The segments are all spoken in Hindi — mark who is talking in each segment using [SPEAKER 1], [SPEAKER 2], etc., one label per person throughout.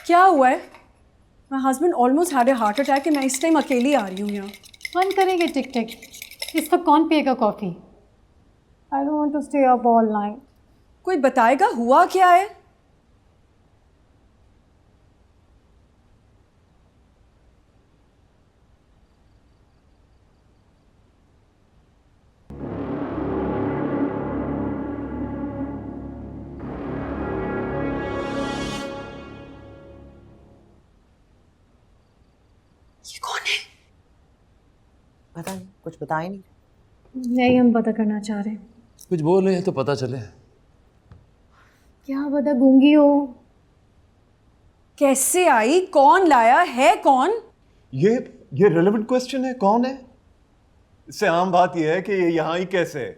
[SPEAKER 1] क्या हुआ है? My husband almost had a heart attack कि मैं इस टाइम अकेली आ रही हूँ यहाँ।
[SPEAKER 2] बंद करेंगे टिक टिक, इस वक्त कौन पिएगा coffee? I don't want to stay up all night.
[SPEAKER 1] कोई बताएगा हुआ क्या है? ये कौन है?
[SPEAKER 3] पता नहीं, कुछ बता ही नहीं।
[SPEAKER 2] नहीं, हम पता करना चाह रहे हैं।
[SPEAKER 4] कुछ बोल रहे हैं तो पता चले।
[SPEAKER 2] क्या पता गूंगी हो।
[SPEAKER 1] कैसे आई? कौन लाया? है कौन?
[SPEAKER 5] ये रेलेवेंट क्वेश्चन है, कौन है? इससे आम बात यह है कि ये यहाँ ही कैसे है?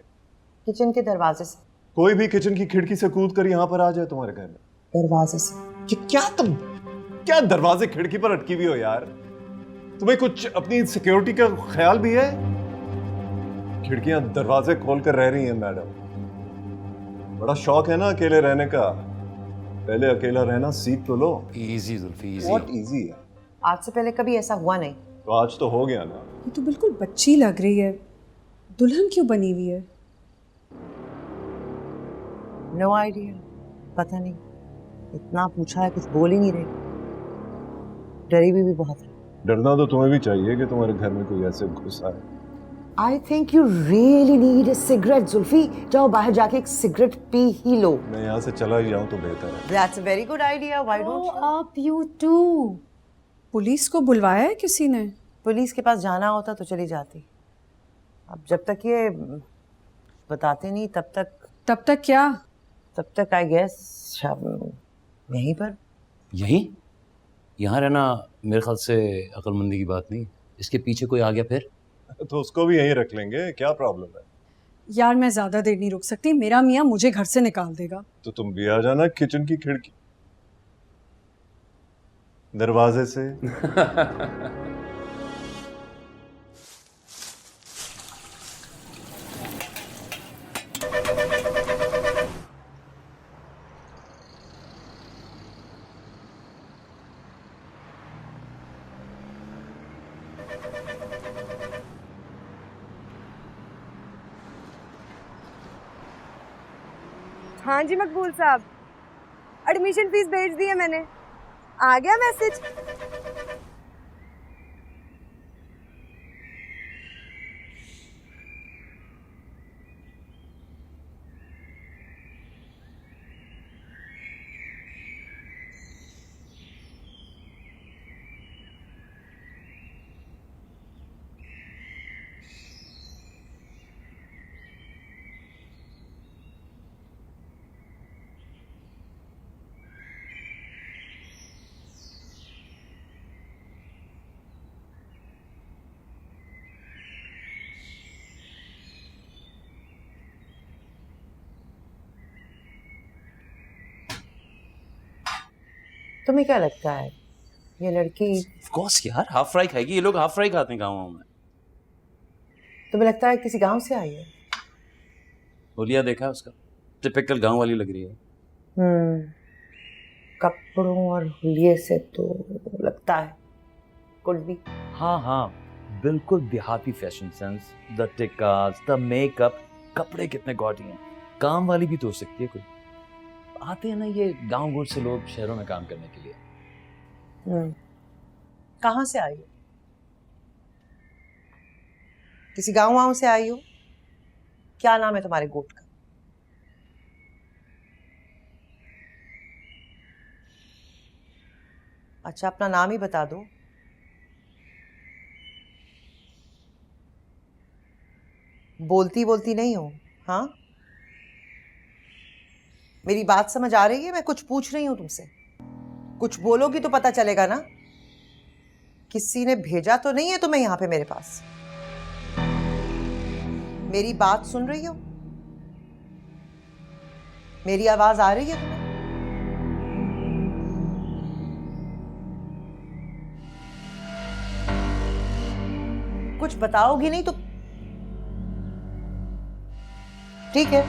[SPEAKER 3] किचन के दरवाजे से।
[SPEAKER 5] कोई भी किचन की खिड़की से कूद कर यहाँ पर आ जाए तुम्हारे घर में?
[SPEAKER 3] दरवाजे से।
[SPEAKER 5] ये क्या दरवाजे खिड़की पर अटकी हुई हो यार? तुम्हें कुछ अपनी सिक्योरिटी का ख्याल भी है? खिड़कियां दरवाजे खोल कर रह रही हैं मैडम। बड़ा शौक है ना अकेले रहने का? पहले अकेला रहना सीख तो लो।
[SPEAKER 4] Easy Zulfi, easy.
[SPEAKER 5] बहुत इजी है।
[SPEAKER 3] आज से पहले कभी ऐसा हुआ नहीं।
[SPEAKER 5] तो आज तो हो गया ना।
[SPEAKER 1] ये तो बिल्कुल बच्ची लग रही है। दुल्हन क्यों बनी हुई है?
[SPEAKER 3] नो आइडिया, पता नहीं। इतना पूछा है, कुछ बोल ही नहीं रही। डरी भी बहुत है।
[SPEAKER 5] डरना तो तुम्हें भी चाहिए कि तुम्हारे घर में कोई ऐसे घुसा है।
[SPEAKER 3] I think you really need a cigarette, Zulfi. जाओ बाहर जाके एक सिगरेट पी ही लो।
[SPEAKER 5] मैं यहाँ से चला ही जाऊँ तो बेहतर है।
[SPEAKER 3] That's a very good idea. Why don't you?
[SPEAKER 2] up you too.
[SPEAKER 1] Police को बुलवाया है किसी ने?
[SPEAKER 3] पुलिस के पास जाना होता तो चली जाती। अब जब तक ये बताते नहीं तब
[SPEAKER 1] तक क्या?
[SPEAKER 3] आई गेस यहीं पर।
[SPEAKER 4] यहीं? यहाँ रहना मेरे ख्याल से अक्लमंदी की बात नहीं। इसके पीछे कोई आ गया फिर?
[SPEAKER 5] तो उसको भी यहीं रख लेंगे, क्या प्रॉब्लम है?
[SPEAKER 1] यार मैं ज्यादा देर नहीं रुक सकती, मेरा मियाँ मुझे घर से निकाल देगा।
[SPEAKER 5] तो तुम भी आ जाना किचन की खिड़की दरवाजे से।
[SPEAKER 6] हाँ जी मकबूल साहब, एडमिशन फीस भेज दी है मैंने। आ गया मैसेज?
[SPEAKER 3] तुम्हें क्या लगता है ये लड़की?
[SPEAKER 4] ऑफ कोर्स यार, हाफ फ्राई खाएगी। ये लोग हाफ फ्राई खाते हैं गाँव में।
[SPEAKER 3] तुम्हें लगता है किसी गांव से आई है?
[SPEAKER 4] होलिया देखा है उसका? टिपिकल गांव वाली लग रही है।
[SPEAKER 3] कपड़ों और हुलिये से तो लगता है। कुड भी।
[SPEAKER 4] हाँ, बिल्कुल देहाती fashion sense, the tikkas, the makeup. कपड़े कितने गॉडी हैं। काम वाली भी तो हो सकती है कोई। आते हैं ना ये गांव गुड़ से लोग शहरों में काम करने के लिए।
[SPEAKER 3] कहाँ से आई हो? किसी गांव से आई हो? क्या नाम है तुम्हारे गोट का? अच्छा, अपना नाम ही बता दो। बोलती नहीं हो? हाँ, मेरी बात समझ आ रही है? मैं कुछ पूछ रही हूं तुमसे। कुछ बोलोगी तो पता चलेगा ना। किसी ने भेजा तो नहीं है तुम्हें यहाँ पे मेरे पास? मेरी बात सुन रही हो? मेरी आवाज आ रही है तुम्हें? कुछ बताओगी नहीं तो ठीक है,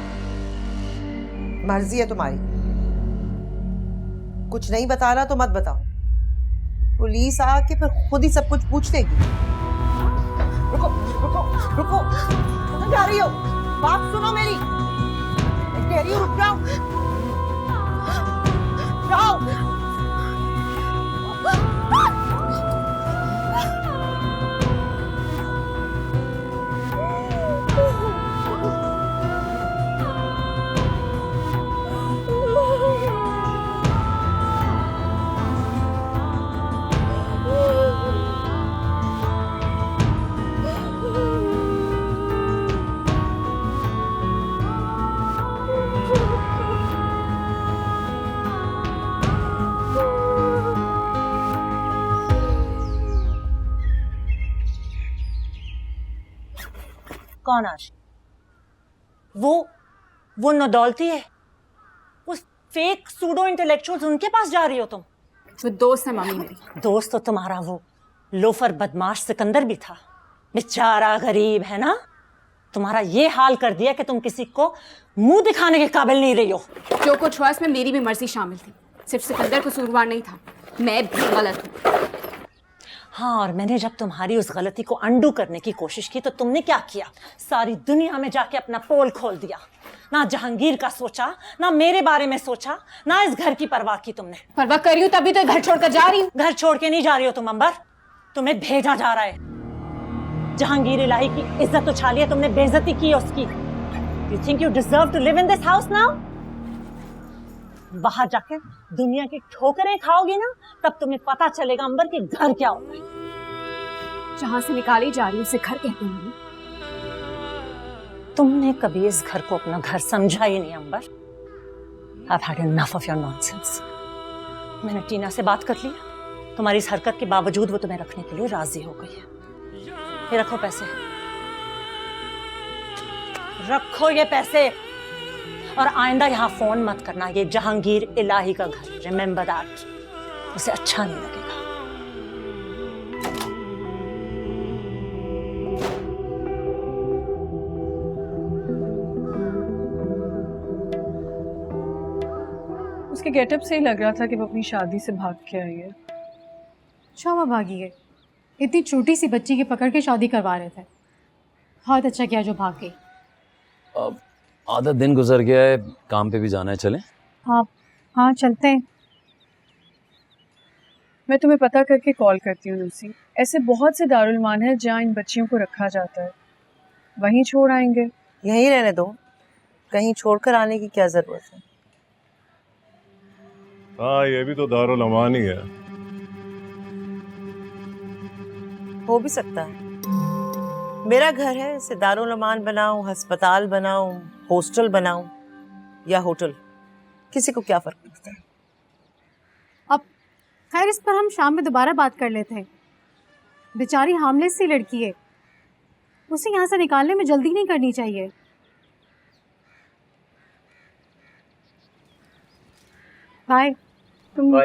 [SPEAKER 3] मर्जी है तुम्हारी। कुछ नहीं बताना तो मत बताओ। पुलिस आके फिर खुद ही सब कुछ पूछ लेगी। रुको रुको रुको, कहाँ जा रही हो? बात सुनो मेरी, मैं कह रही हूँ रुक जाओ, जाओ।
[SPEAKER 7] कौन आज? वो नदौलती है, वो फेक सूडो इंटेलेक्चुअल्स, उनके पास जा रही हो तुम?
[SPEAKER 1] वो दोस्त है मम्मी मेरी।
[SPEAKER 7] दोस्त तो तुम्हारा वो लोफर बदमाश सिकंदर भी था, बेचारा गरीब है ना। तुम्हारा ये हाल कर दिया कि तुम किसी को मुंह दिखाने के काबिल नहीं रही हो।
[SPEAKER 8] जो कुछ हुआ इसमें मेरी भी मर्जी शामिल थी, सिर्फ सिकंदर कसूरवार नहीं था, मैं भी गलत हूँ।
[SPEAKER 7] हाँ, और मैंने जब तुम्हारी उस गलती को अंडू करने की कोशिश की तो तुमने क्या किया? सारी दुनिया में जाके अपना पोल खोल दिया। ना जहांगीर का सोचा, ना मेरे बारे में सोचा, ना इस घर की परवाह की तुमने।
[SPEAKER 8] परवाह कर रही हूँ तभी तो घर छोड़कर जा रही हूँ।
[SPEAKER 7] घर छोड़ के नहीं जा रही हो तुम अंबर, तुम्हें भेजा जा रहा है। जहांगीर इलाही की इज्जत उछाली है तुमने, बेइज्जती की उसकी। You think you deserve to live in this house now? बाहर जाके दुनिया की ठोकरें खाओगी ना, तब तुम्हें पता चलेगा अंबर कि घर क्या होता है।
[SPEAKER 8] जहाँ से निकाली जा रही हूँ उसे घर कहते हैं।
[SPEAKER 7] तुमने कभी इस घर को अपना घर समझा ही नहीं अंबर। I've had enough of your nonsense. मैंने टीना से बात कर ली, तुम्हारी इस हरकत के बावजूद वो तुम्हें रखने के लिए राजी हो गई है। ये रखो पैसे, रखो ये पैसे, और आइंदा यहाँ फोन मत करना। ये जहांगीर इलाही का घर, रिमेंबर दैट। उसे अच्छा नहीं लगेगा।
[SPEAKER 1] उसके गेटअप से ही लग रहा था कि वो अपनी शादी से भाग के आई है।
[SPEAKER 2] अच्छा वह भागी है, इतनी छोटी सी बच्ची की पकड़ के शादी करवा रहे थे। बहुत अच्छा किया जो भाग गई।
[SPEAKER 4] अब आधा दिन गुजर गया है, काम पे भी जाना है, चलें?
[SPEAKER 2] हाँ चलते हैं।
[SPEAKER 1] मैं तुम्हें पता करके कॉल करती हूँ लूसी। ऐसे बहुत से दारुलमान है जहाँ इन बच्चियों को रखा जाता है, वहीं छोड़ आएंगे।
[SPEAKER 3] यहीं रहने दो, कहीं छोड़कर आने की क्या जरूरत है?
[SPEAKER 5] हाँ, ये भी तो दारुल अमान ही है।
[SPEAKER 3] हो भी सकता है। मेरा घर है, इसे दारुल अमान बनाऊं, अस्पताल बनाऊं, हॉस्टल बनाऊं या होटल, किसी को क्या फर्क पड़ता है?
[SPEAKER 2] अब खैर इस पर हम शाम में दोबारा बात कर लेते हैं। बेचारी हार्मलेस सी लड़की है, उसे यहाँ से निकालने में जल्दी नहीं करनी चाहिए। बाय।
[SPEAKER 1] तुम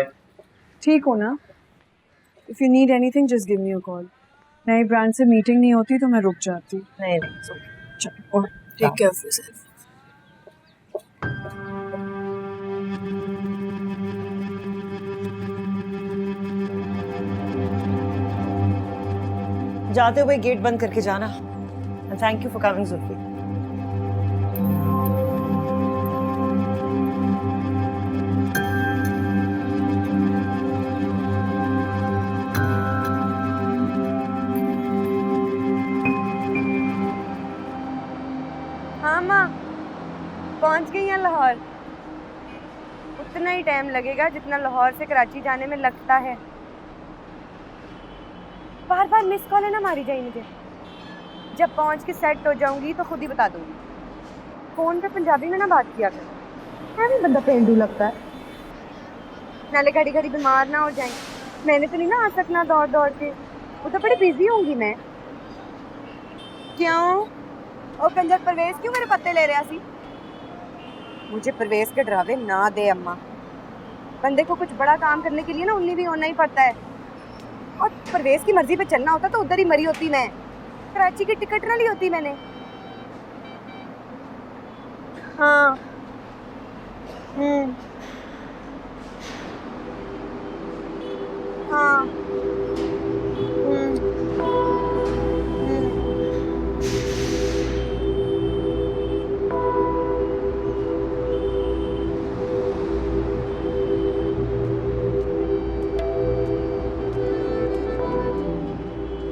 [SPEAKER 1] ठीक हो ना? If you need anything just give me a call. नई ब्रांड से मीटिंग नहीं होती तो मैं रुक जाती।
[SPEAKER 3] नहीं नहीं,
[SPEAKER 1] चलो, टेक केयर ऑफ योरसेल्फ।
[SPEAKER 3] जाते हुए गेट बंद करके जाना। Thank you for coming Zulfi.
[SPEAKER 6] हाँ माँ, पहुँच गई हैं लाहौर। उतना ही टाइम लगेगा जितना लाहौर से कराची जाने में लगता है। बार बार मिस कॉल है ना मारी जाए मुझे। जब पहुँच के सेट हो जाऊंगी तो खुद ही बता दूंगी। फ़ोन पे पंजाबी में ना बात किया कर, है भी बंदा पेंडू लगता है। नाले घड़ी घड़ी बीमार ना हो जाए। मैंने तो नहीं ना आ सकना दौड़ दौड़ के, वो तो बड़ी बिजी होंगी मैं। क्यों? और कंजर परवेज क्यों मेरे पत्ते ले रहा सी? मुझे परवेज के डरावे ना दे अम्मा। बंदे को कुछ बड़ा काम करने के लिए ना उन्नी भी होना ही पड़ता है। और परवेज की मर्जी पे चलना होता तो उधर ही मरी होती मैं। कराची की टिकट ना ली होती मैंने। हाँ। हाँ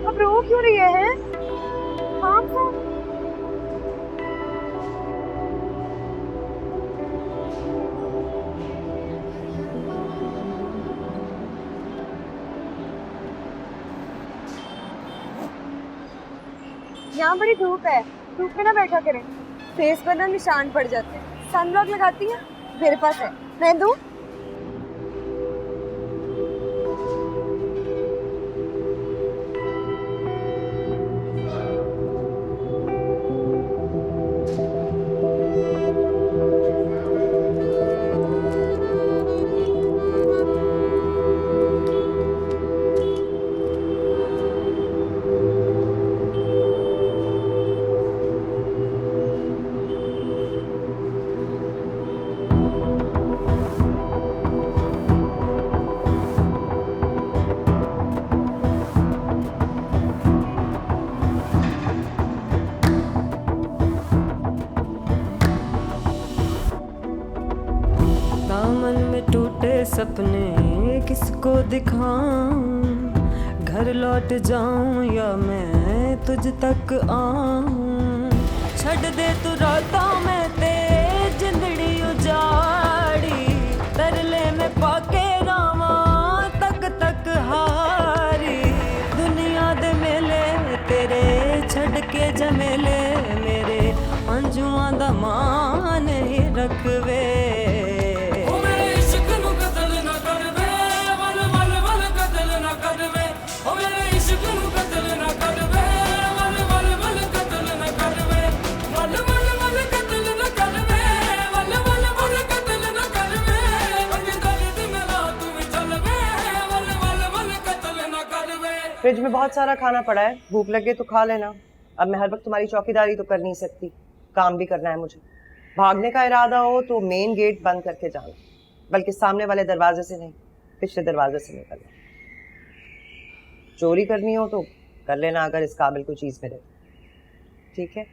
[SPEAKER 6] अब रो क्यों रही है? हाँ हाँ यहाँ बड़ी धूप है, धूप में ना बैठा करें, फेस पर ना निशान पड़ जाते हैं। सनब्लॉक लगाती है, मेरे पास है, मैं दूँ?
[SPEAKER 9] दामन में टूटे सपने किसको दिखाऊं, घर लौट जाऊं या मैं तुझ तक आऊं। छड़ दे तू रातों में ते जिंदड़ी उजाड़ी, तरले में पाके रावा तक तक हारी। दुनिया दे मेले तेरे छड़ के जमेले, मेरे अंजुआं दा मान ही रखवे।
[SPEAKER 3] फ्रिज में बहुत सारा खाना पड़ा है, भूख लगे तो खा लेना। अब मैं हर वक्त तुम्हारी चौकीदारी तो कर नहीं सकती, काम भी करना है मुझे। भागने का इरादा हो तो मेन गेट बंद करके जाना, बल्कि सामने वाले दरवाजे से नहीं, पिछले दरवाजे से निकलना। चोरी करनी हो तो कर लेना अगर इस काबिल कोई चीज मिले, ठीक है?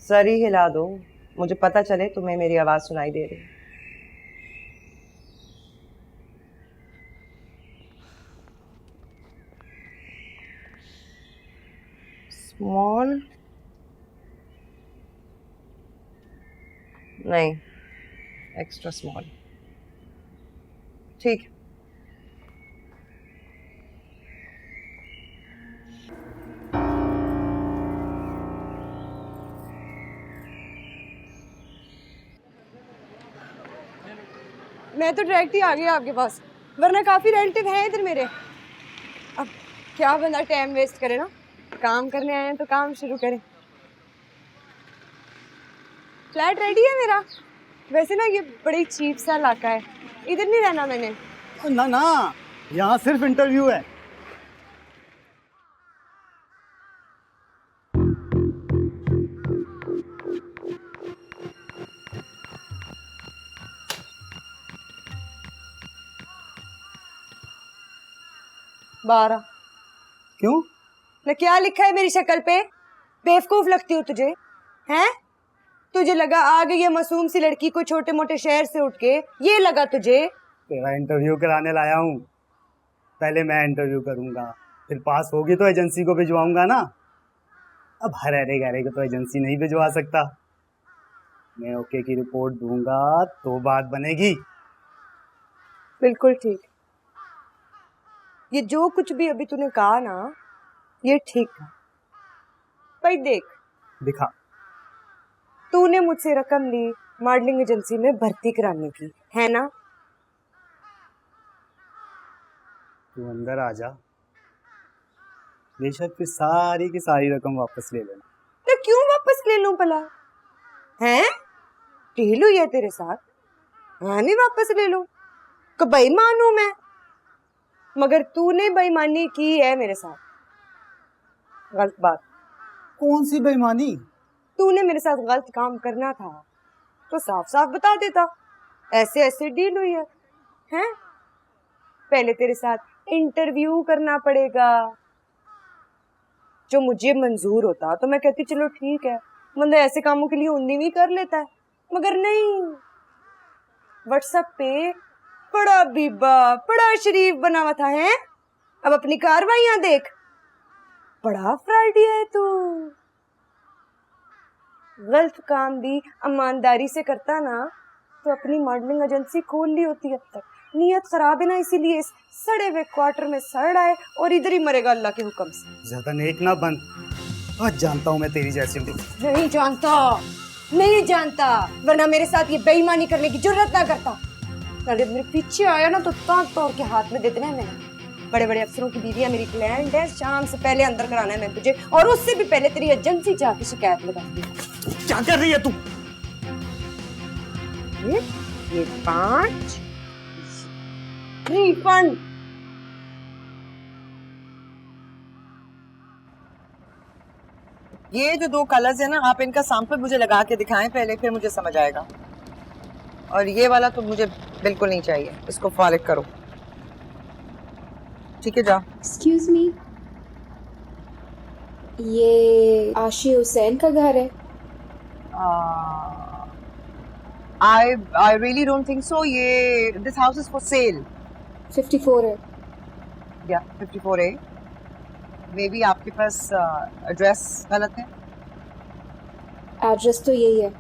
[SPEAKER 3] सर ही हिला दो, मुझे पता चले तुम्हें मेरी आवाज सुनाई दे रही है। स्मॉल नहीं, एक्स्ट्रा स्मॉल, ठीक है।
[SPEAKER 6] मैं तो डायरेक्ट ही आ गई आपके पास, वरना काफी रिलेटिव हैं इधर मेरे। अब क्या बंदा टाइम वेस्ट करे ना, काम करने आए हैं तो काम शुरू करें। फ्लैट रेडी है मेरा। वैसे ना ये बड़ी चीप सा इलाका है, इधर नहीं रहना मैंने।
[SPEAKER 10] ना ना, यहाँ सिर्फ इंटरव्यू है।
[SPEAKER 6] बारह।
[SPEAKER 10] क्यों?
[SPEAKER 6] ना क्या लिखा है मेरी शक्ल पे? बेवकूफ लगती हो तुझे, हैं? तुझे लगा आ गई है मासूम सी लड़की को छोटे मोटे शहर से उठ के, ये लगा तुझे?
[SPEAKER 10] तेरा इंटरव्यू कराने लाया हूँ। पहले मैं इंटरव्यू करूँगा, फिर पास होगी तो एजेंसी को भिजवाऊंगा ना। अब हर अरे गहरे को तो एजेंसी नहीं भिजवा सकता। मैं ओके की रिपोर्ट दूंगा तो बात बनेगी।
[SPEAKER 6] बिल्कुल ठीक। ये जो कुछ भी अभी तूने कहा ना, ये ठीक है। भाई देख,
[SPEAKER 10] दिखा।
[SPEAKER 6] तूने मुझसे रकम ली मॉडलिंग एजेंसी में भर्ती कराने की, है ना?
[SPEAKER 10] तू अंदर आ जा, बेशक फिर सारी की सारी रकम वापस ले लेना।
[SPEAKER 6] तो क्यों वापस ले लूं भला? हैं? डील हुई है तेरे साथ, मैं भी वापस ले लूं? कि बेईमान हूं मैं? मगर तूने बेईमानी की है मेरे साथ। गलत बात।
[SPEAKER 10] कौन सी बेईमानी?
[SPEAKER 6] तूने मेरे साथ गलत काम करना था तो साफ साफ बता देता, ऐसे ऐसे डील हुई है। हैं? पहले तेरे साथ इंटरव्यू करना पड़ेगा। जो मुझे मंजूर होता तो मैं कहती चलो ठीक है, बंदा ऐसे कामों के लिए 19वीं कर लेता है, मगर नहीं। व्हाट्सएप पे बड़ा बीबा, बड़ा शरीफ बना हुआ था। है अब अपनी कार्रवाइयां देख। बड़ा फ्राइडे है तू। गलत काम भी ईमानदारी से करता ना तो अपनी मॉडलिंग एजेंसी खोल ली होती। अब तक नीयत खराब है ना, इसीलिए इस सड़े हुए क्वार्टर में सड़ आए और इधर ही मरेगा अल्लाह के हुक्म से।
[SPEAKER 10] ज्यादा नेक ना बन। आज जानता हूँ मैं तेरी जैसी हूँ।
[SPEAKER 6] नहीं जानता, नहीं जानता, वरना मेरे साथ ये बेईमानी करने की जरूरत ना करता। अरे मेरे पीछे आया ना तो तांत तोड़ के हाथ में दे देना है मैंने। बड़े बड़े अफसरों की बीवियां मेरी क्लाइंट है, शाम से पहले अंदर कराना है मैं तुझे, और उससे भी पहले तेरी एजेंसी जाके शिकायत लगा दी।
[SPEAKER 10] क्या कर रही है तू?
[SPEAKER 6] ये 5 रिफंड।
[SPEAKER 3] ये जो 2 कलर्स है ना, आप इनका सैंपल मुझे लगा के दिखाएं पहले, फिर मुझे समझ आएगा। और ये वाला तो मुझे बिल्कुल नहीं चाहिए, इसको फॉरवर्ड करो। ठीक है, जा।
[SPEAKER 8] एक्सक्यूज मी, ये आशी हुसैन का घर है?
[SPEAKER 3] I really don't think so. ये this house is for sale.
[SPEAKER 8] 54 है।
[SPEAKER 3] Yeah, 54A. Maybe आपके पास एड्रेस गलत है।
[SPEAKER 8] एड्रेस तो यही है।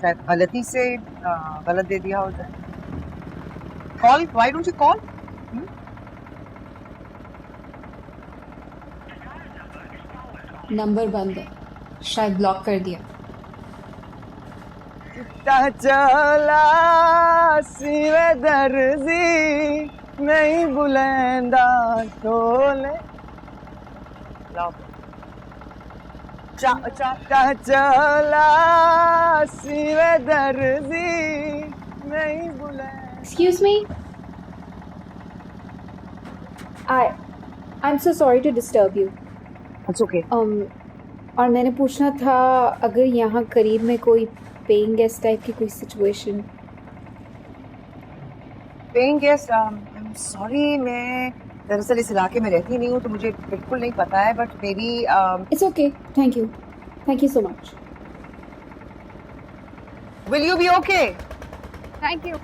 [SPEAKER 3] शायद गलती से गलत दे दिया हो जाए। Call. Why don't you call?
[SPEAKER 8] Number बंद है, शायद ब्लॉक कर दिया।
[SPEAKER 3] चला सिवे दर्जी नहीं बुलंदा टोले चला सिवे दर्जी नहीं बुलंदा।
[SPEAKER 8] Excuse me, I am so sorry to disturb you.
[SPEAKER 3] It's okay.
[SPEAKER 8] और मैंने पूछना था अगर यहाँ करीब में कोई पेइंग गेस्ट टाइप की कोई सिचुएशन।
[SPEAKER 3] पेइंग गेस्ट, सॉरी, मैं दरअसल इस इलाके में रहती नहीं हूँ तो मुझे बिल्कुल नहीं पता है, but maybe
[SPEAKER 8] it's okay, thank you so much.
[SPEAKER 3] Will you be okay?
[SPEAKER 6] Thank you.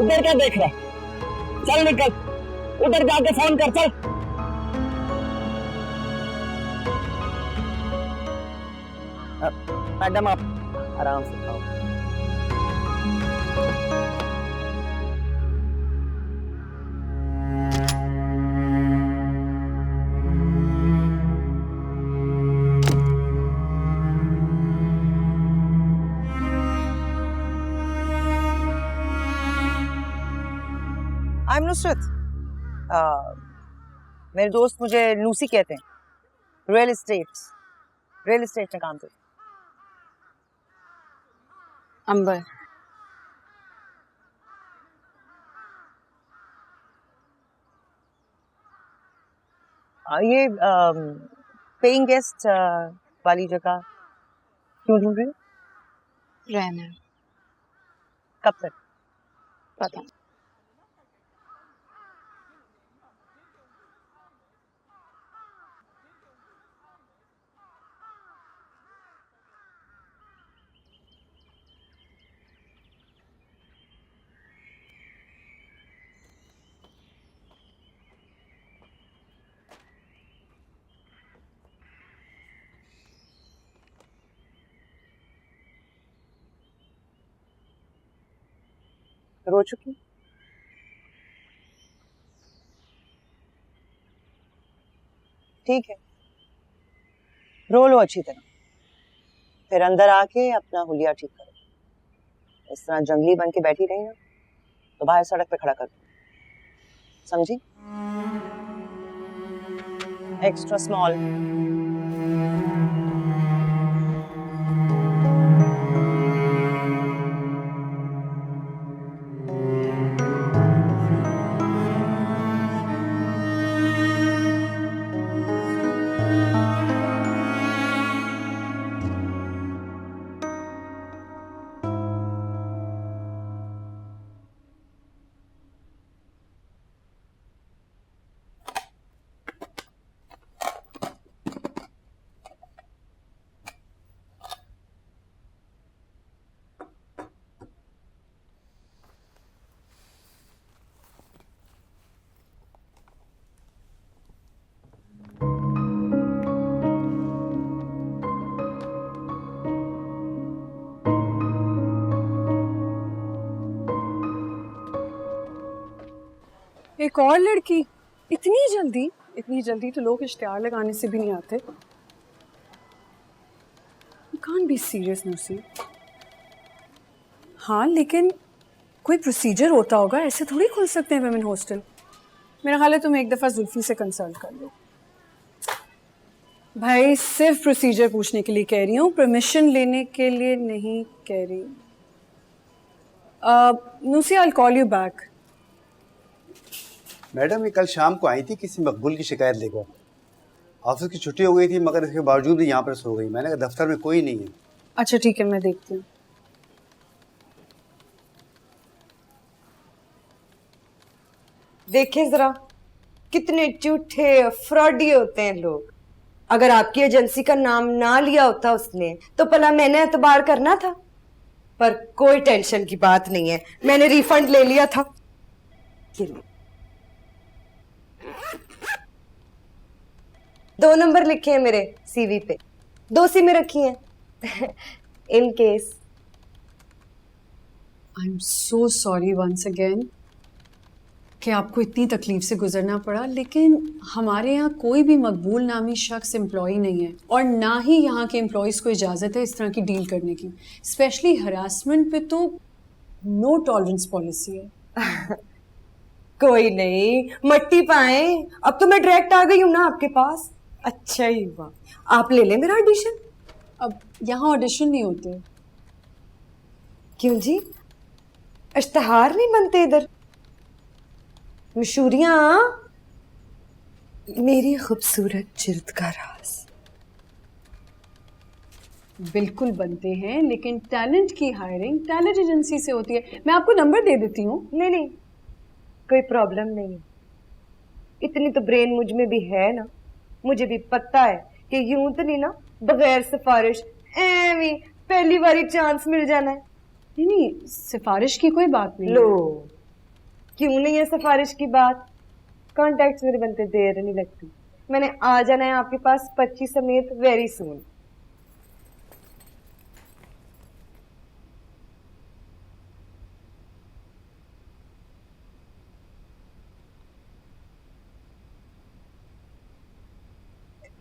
[SPEAKER 10] उधर क्या देख रहा? चल निकल, उधर जाके फोन कर। चल। मैडम आप आराम से खाओ।
[SPEAKER 3] I'm Nusrat. मेरे दोस्त मुझे लूसी कहते हैं। रियल एस्टेट में काम करती।
[SPEAKER 6] अंबर,
[SPEAKER 3] ये पेइंग गेस्ट वाली जगह क्यों ढूंढ रहे हो?
[SPEAKER 6] रहना
[SPEAKER 3] कब तक?
[SPEAKER 6] पता नहीं।
[SPEAKER 3] रो चुकी? ठीक है, रो लो अच्छी तरह, फिर अंदर आके अपना हुलिया ठीक करो। इस तरह जंगली बन के बैठी रही ना तो बाहर सड़क पे खड़ा कर दो, समझी? Extra small.
[SPEAKER 1] एक और लड़की? इतनी जल्दी तो लोग इश्तिहार लगाने से भी नहीं आते। You can't be serious, नुसी। हाँ, लेकिन कोई प्रोसीजर होता होगा, ऐसे थोड़ी खुल सकते हैं वुमेन हॉस्टल। मेरा ख्याल है तुम एक दफ़ा जुल्फी से कंसल्ट कर लो। भाई सिर्फ प्रोसीजर पूछने के लिए कह रही हूँ, परमिशन लेने के लिए नहीं कह रही। नुसी, I'll call you back।
[SPEAKER 10] Madam ये कल शाम को आई थी किसी मकबूल की शिकायत लेकर। ऑफिस की छुट्टी हो गई थी मगर इसके बावजूद भी यहाँ पर सो गई। मैंने कहा दफ्तर में कोई नहीं है।
[SPEAKER 1] अच्छा ठीक है, मैं देखती हूँ।
[SPEAKER 6] देखें जरा कितने झूठे फ्रॉडी होते हैं लोग। अगर आपकी एजेंसी का नाम ना लिया होता उसने तो भला मैंने एतबार करना था। पर कोई टेंशन की बात नहीं है, मैंने रिफंड ले लिया था। ये लो। 2 नंबर लिखे हैं मेरे सीवी पे, 2 सिमें रखी हैं in case.
[SPEAKER 1] I am so sorry once again कि आपको इतनी तकलीफ से गुजरना पड़ा, लेकिन हमारे यहाँ कोई भी मकबूल नामी शख्स एम्प्लॉय नहीं है और ना ही यहाँ के एम्प्लॉयज़ को इजाज़त है इस तरह की डील करने की। स्पेशली हरासमेंट पे तो नो टॉलरेंस पॉलिसी है।
[SPEAKER 6] कोई नहीं, मट्टी पाए। अब तो मैं डायरेक्ट आ गई हूँ ना आपके पास। अच्छा ही हुआ, आप ले लें मेरा ऑडिशन।
[SPEAKER 1] अब यहाँ ऑडिशन नहीं होते।
[SPEAKER 6] क्यों जी, इश्तिहार नहीं बनते इधर? मशहूरियां मेरी खूबसूरत जिल्द का राज।
[SPEAKER 1] बिल्कुल बनते हैं, लेकिन टैलेंट की हायरिंग टैलेंट एजेंसी से होती है। मैं आपको नंबर दे देती हूँ।
[SPEAKER 6] नहीं नहीं, कोई प्रॉब्लम नहीं है। इतनी तो ब्रेन मुझ में भी है ना, मुझे भी पता है कि यूं तो नहीं ना बगैर सिफारिश एवी पहली बारी चांस मिल जाना है।
[SPEAKER 1] नहीं, सिफारिश की कोई बात नहीं।
[SPEAKER 6] लो, क्यों नहीं है सिफारिश की बात? कॉन्टैक्ट्स मेरे बनते देर नहीं लगती। मैंने आ जाना है आपके पास 25 समेत वेरी सून।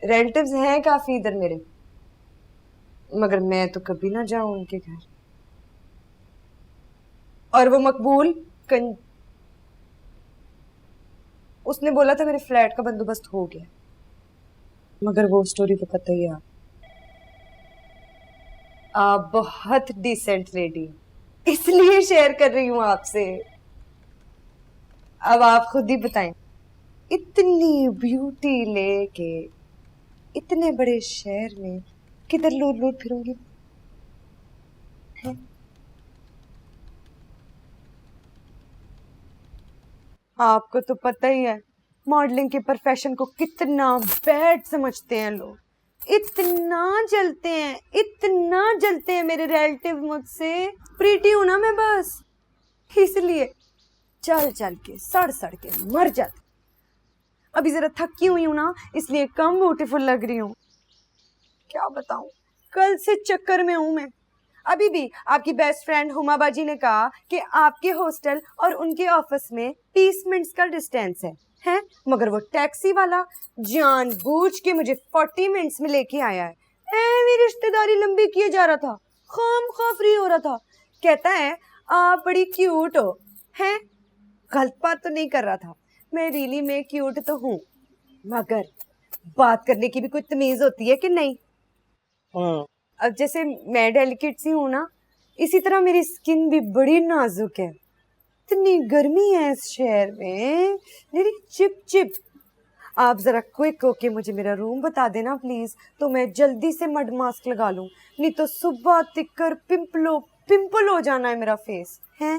[SPEAKER 6] रिलेटिव्स हैं काफी इधर मेरे, मगर मैं तो कभी ना जाऊं उनके घर। और वो मकबूल उसने बोला था मेरे फ्लैट का बंदोबस्त हो गया, मगर वो स्टोरी तो पता ही है। आप बहुत डिसेंट लेडी, इसलिए शेयर कर रही हूं आपसे। अब आप खुद ही बताएं, इतनी ब्यूटी लेके इतने बड़े शहर में किधर लूट लूट फिरूंगी? आपको तो पता ही है मॉडलिंग के प्रोफेशन को कितना बैड समझते हैं लोग। इतना जलते हैं मेरे रिलेटिव मुझसे। प्रीटी हूं ना मैं, बस इसलिए चल चल के सड़ के मर जाती। अभी जरा थकी हुई हूं ना, इसलिए कम ब्यूटीफुल लग रही हूँ। क्या बताऊं, कल से चक्कर में हूं मैं। अभी भी आपकी बेस्ट फ्रेंड हुमा बाजी ने कहा कि आपके हॉस्टल और उनके ऑफिस में 30 मिनट्स का डिस्टेंस है, मगर वो टैक्सी वाला जानबूझ के मुझे 40 मिनट्स में लेके आया है। मेरी रिश्तेदारी लंबी किए जा रहा था, खामखा फ्री हो रहा था। कहता है आप बड़ी क्यूट हो, हैं? गलत बात तो नहीं कर रहा था, मैं रियली में क्यूट तो हूँ, मगर बात करने की भी कोई तमीज होती है कि नहीं? अब जैसे मैं डेलिकेट सी हूँ ना, इसी तरह मेरी स्किन भी बड़ी नाजुक है। इतनी गर्मी है इस शहर में, मेरी चिप चिप। आप जरा क्विक होके मुझे मेरा रूम बता देना प्लीज, तो मैं जल्दी से मड मास्क लगा लूं, नहीं तो सुबह तिक्कर पिंपल हो जाना है मेरा फेस है।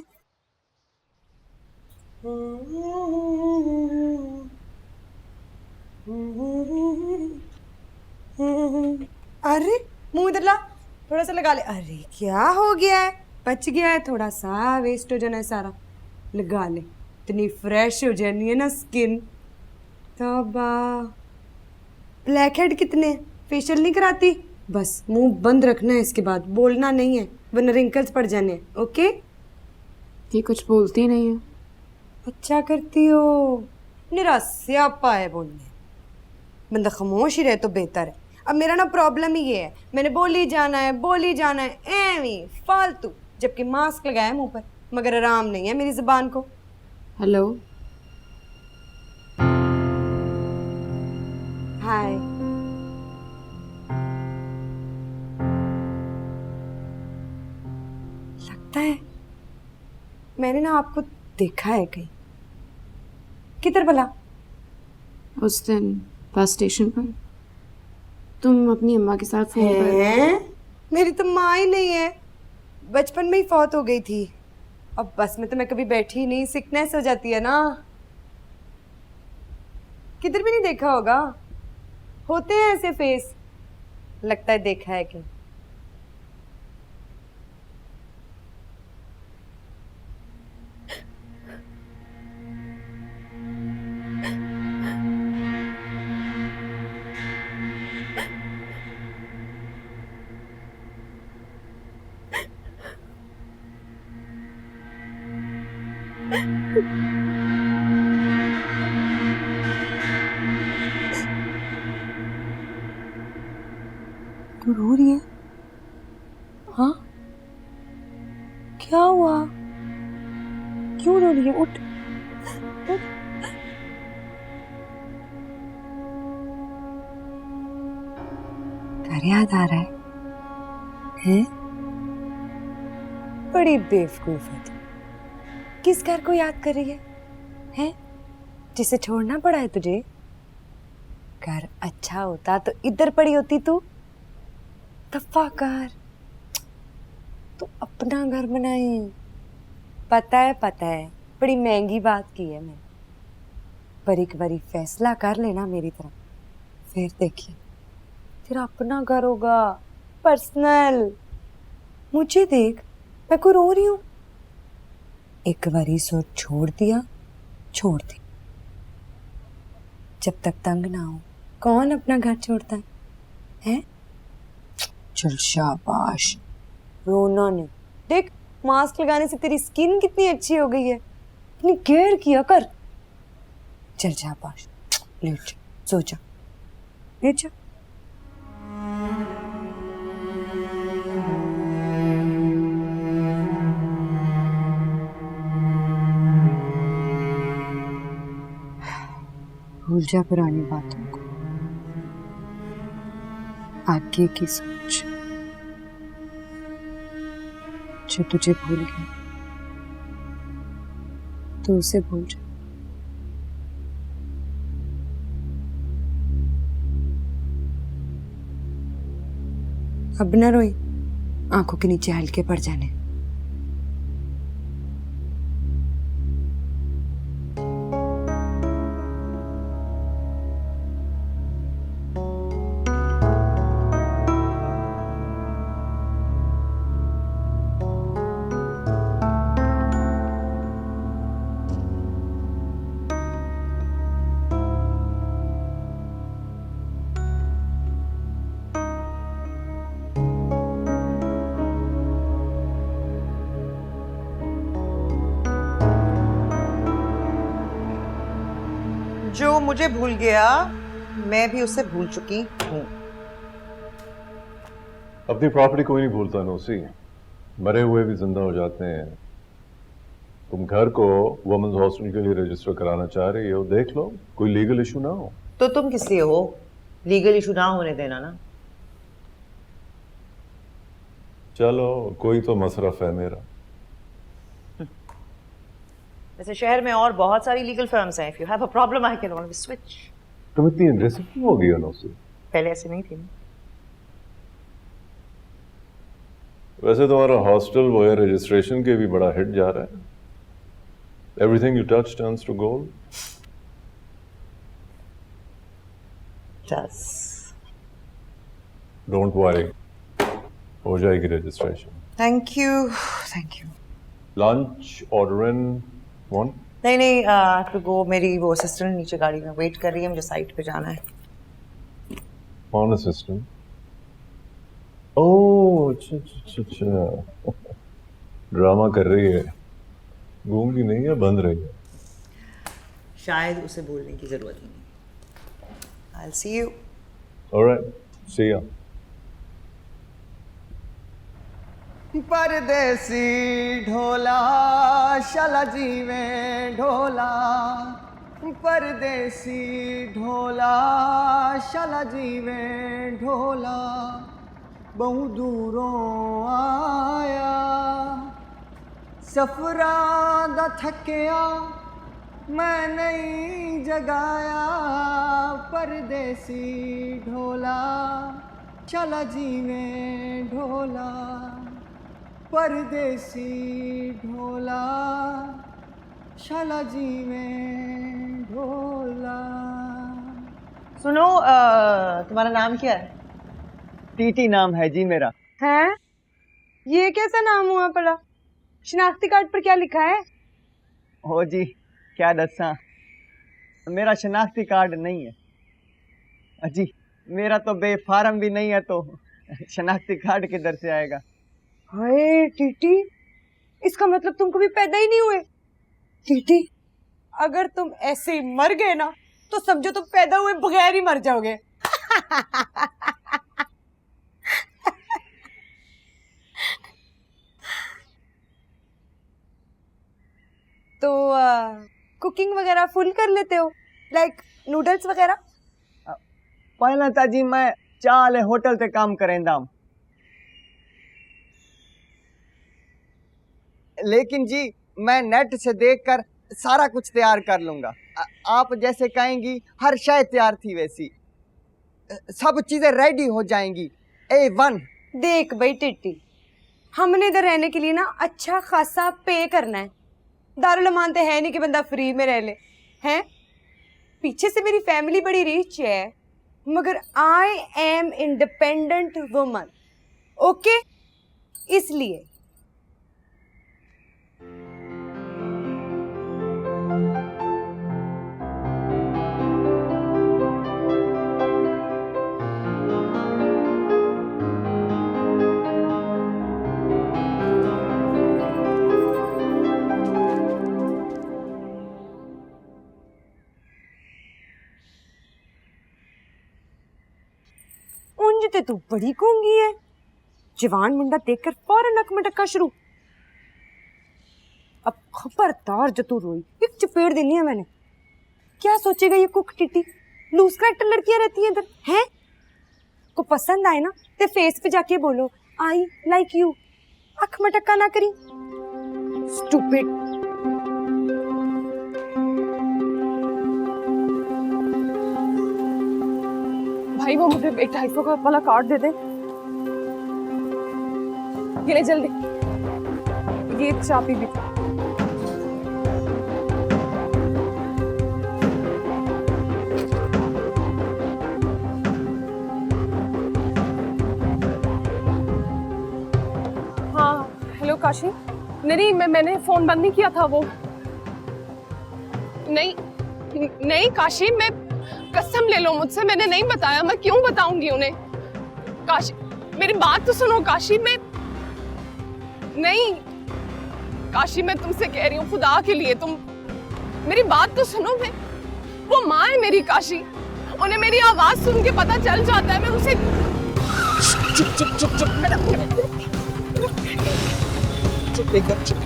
[SPEAKER 6] अरे मुंह इधर ला, थोड़ा सा लगा ले। अरे क्या हो गया है, बच गया है, थोड़ा सा वेस्ट हो जाना है सारा, लगा ले। इतनी फ्रेश हो जानी है ना स्किन। तोबा, ब्लैक हेड कितने, फेशियल नहीं कराती? बस मुंह बंद रखना है, इसके बाद बोलना नहीं है, वरना रिंकल्स पड़ जाने हैं। ओके?
[SPEAKER 8] ये कुछ बोलती नहीं है।
[SPEAKER 6] अच्छा करती हो, निरास्यापा है बोलने। बंदा खामोश ही रहे तो बेहतर है। अब मेरा ना प्रॉब्लम ही ये है, मैंने बोली जाना है एवी फालतू, जबकि मास्क लगाया मुंह पर, मगर आराम नहीं है मेरी जुबान को।
[SPEAKER 8] हेलो,
[SPEAKER 6] हाय। लगता है मैंने ना आपको देखा है कहीं। किधर भला?
[SPEAKER 8] उस दिन बस स्टेशन पर तुम अपनी अम्मा के साथ फोन पर।
[SPEAKER 6] मेरी तो माँ ही नहीं है, बचपन में ही फौत हो गई थी। अब बस में तो मैं कभी बैठी ही नहीं, सिकनेस हो जाती है ना। किधर भी नहीं देखा होगा, होते हैं ऐसे फेस। लगता है देखा है कि तू रो रही है? हाँ, क्या हुआ? क्यों रो रही है? उठ उठ। घर याद आ रहा है? बड़ी बेवकूफ है तू। किस घर को याद कर रही है? हैं? जिसे छोड़ना पड़ा है तुझे? घर अच्छा होता तो इधर पड़ी होती तू। दफा कर, तू अपना घर बनाई। पता है बड़ी महंगी बात की है मैंने, पर एक बारी फैसला कर लेना मेरी तरफ, फिर देखिए तेरा अपना घर होगा, पर्सनल। मुझे देख, मैं को रो रही हूँ। एक बारी सोच छोड़ दिया, छोड़ दी। जब तक तंग ना हो, कौन अपना घर छोड़ता है? चल शाबाश, रोना नहीं। देख, मास्क लगाने से तेरी स्किन कितनी अच्छी हो गई है, इतनी केयर किया कर। चल शाबाश, लेट जा, सो जा, लेट जा। भूल जा पुरानी बातों को, आगे की सोच। जो तुझे भूल गया तो उसे भूल जा। अब न रोई, आंखों के नीचे हल्के पड़ जाने।
[SPEAKER 3] जो मुझे भूल गया मैं भी उसे भूल चुकी हूँ।
[SPEAKER 5] अपनी प्रॉपर्टी कोई नहीं भूलता नौसी, मरे हुए भी जिंदा हो जाते हैं। तुम घर को वुमेन्स हॉस्टल के लिए रजिस्टर कराना चाह रही हो, देख लो कोई लीगल इशू ना हो।
[SPEAKER 3] तो तुम किस लिए हो? लीगल इशू ना होने देना ना।
[SPEAKER 5] चलो कोई तो मसरफ है मेरा।
[SPEAKER 3] वैसे शहर में और बहुत सारी लीगल फर्म्स हैं। If you have a problem I can always switch.
[SPEAKER 5] तुम इतनी एग्रेसिव क्यों हो गई हो नौसी?
[SPEAKER 3] पहले ऐसे नहीं थी ना।
[SPEAKER 5] वैसे तुम्हारा हॉस्टल वो है रजिस्ट्रेशन के भी बड़ा हिट जा रहा है। Everything you touch turns to gold.
[SPEAKER 3] Yes.
[SPEAKER 5] Don't worry, हो जाएगी registration.
[SPEAKER 3] Thank you, thank you.
[SPEAKER 5] Lunch order in one?
[SPEAKER 3] नहीं टू गो। मेरी वो असिस्टेंट नीचे गाड़ी में वेट कर रही है, मुझे साइट पे जाना है।
[SPEAKER 5] कौन असिस्टेंट? ओह अच्छा ड्रामा कर रही है, गूंगी नहीं है, बंद रही है।
[SPEAKER 3] शायद उसे बोलने की जरूरत ही नहीं। I'll see you.
[SPEAKER 5] Alright, see ya.
[SPEAKER 10] परदेसी ढोला शाला जी में ढोला, परदेसी ढोला शाला जी में ढोला, बहु दूरों आया सफरा दा थकिया मैं नहीं जगाया, परदेसी ढोला शाला जी में ढोला, परदेसी ढोला शाला जी में ढोला।
[SPEAKER 3] सुनो तुम्हारा नाम क्या है?
[SPEAKER 10] टीटी नाम है जी मेरा।
[SPEAKER 6] हैं? ये कैसा नाम हुआ पड़ा? शनाख्ती कार्ड पर क्या लिखा है?
[SPEAKER 10] हो जी क्या दसा, मेरा शनाख्ती कार्ड नहीं है अजी, मेरा तो बेफारम भी नहीं है, तो शनाख्ती कार्ड किधर से आएगा?
[SPEAKER 6] हाय टीटी, इसका मतलब तुम कभी पैदा ही नहीं हुए। टीटी, अगर तुम ऐसे ही मर गए ना तो समझो तुम पैदा हुए बगैर ही मर जाओगे। तो कुकिंग वगैरह फुल कर लेते हो, लाइक नूडल्स वगैरह?
[SPEAKER 10] पहला था जी मैं चाले होटल ते काम करेंदा, लेकिन जी मैं नेट से देखकर सारा कुछ तैयार कर लूंगा। आप जैसे कहेंगी हर शय तैयार थी वैसी, सब चीजें रेडी हो जाएंगी A1।
[SPEAKER 6] देख भाई टिट्टी, हमने इधर रहने के लिए ना अच्छा खासा पे करना है। दारुल अमान तो है नहीं कि बंदा फ्री में रह ले, हैं? पीछे से मेरी फैमिली बड़ी रिच है, मगर I am independent woman, okay? इसलिए ते तू बड़ी गूंगी है। जवान मुंडा देखकर फौरन नक मटक्का शुरू। अब खबरदार जो तू रोई, एक चपेट देनी है मैंने। क्या सोचेगा ये कुक टिट्टी? लूज कैरेक्टर लड़कियां रहती हैं इधर, हैं? को पसंद आए ना ते फेस पे जाके बोलो आई लाइक यू, अख मटक्का ना करी। स्टूपिड। भाई वो मुझे 250 का वाला कार्ड दे दे। ये ले जल्दी, ये चाबी भी। हाँ हेलो काशी। नहीं मैंने फोन बंद नहीं किया था। वो नहीं काशी, मैं कसम ले लो मुझसे, मैंने नहीं बताया। मैं क्यों बताऊंगी उन्हें? काशी मेरी बात तो सुनो। काशी मैं नहीं, काशी मैं तुमसे कह रही हूँ खुदा के लिए, तुम मेरी बात तो सुनो। मैं वो माँ है मेरी काशी, उन्हें मेरी आवाज सुन के पता चल जाता है। मैं उसे
[SPEAKER 11] चुप चुप चुप चुप चुप एकदम चुप।